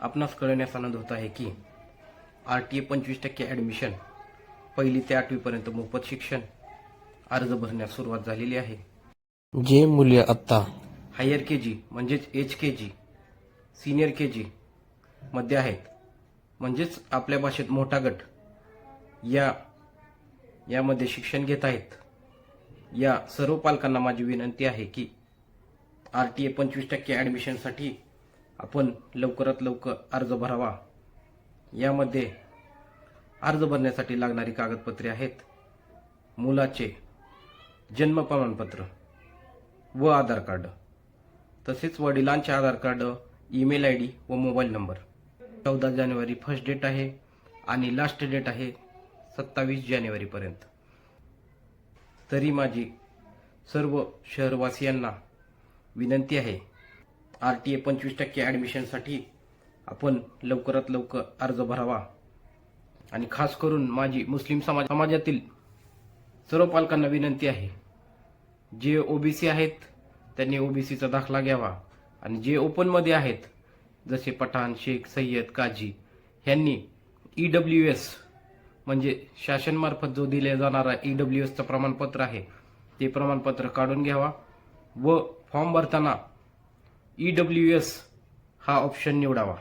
आपणास कळण्यास आनंद होत आहे की RTA 25% ॲडमिशन 1ली ते 8वी पर्यंत मोफत शिक्षण अर्ज भरण्यास सुरुवात झालेली आहे। जे मुले आता हायर KG म्हणजेच HKG सिनियर KG मध्ये आहेत म्हणजेच आपल्या भाषेत मोठा गट यामध्ये शिक्षण घेत आहेत, या सर्व पालकांना माझी विनंती आहे की RTA 25% ॲडमिशनसाठी आपण लवकरात लवकर अर्ज भरावा। यामध्ये अर्ज भरण्यासाठी लागणारी कागदपत्रे आहेत मुलाचे जन्म प्रमाणपत्र व आधार कार्ड, तसेच वडिलांचे आधार कार्ड, ईमेल ID व मोबाईल नंबर। 14 जानेवारी फर्स्ट डेट आहे आणि लास्ट डेट आहे 27 जानेवारी पर्यंत। तरी माझी सर्व शहरवासियांना विनंती आहे, RTA 25% ॲडमिशनसाठी आपण लवकरात लवकर अर्ज भरावा आणि खास करून माझी मुस्लिम समाजातील सर्व पालकांना विनंती आहे, जे OBC आहेत त्यांनी OBCचा दाखला घ्यावा आणि जे ओपनमध्ये आहेत जसे पठाण, शेख, सय्यद, काझी यांनी EWS म्हणजे शासनामार्फत जो दिले जाणारा EWSचं प्रमाणपत्र आहे ते प्रमाणपत्र काढून घ्यावा व फॉर्म भरताना EWS हा ऑप्शन निवडावा।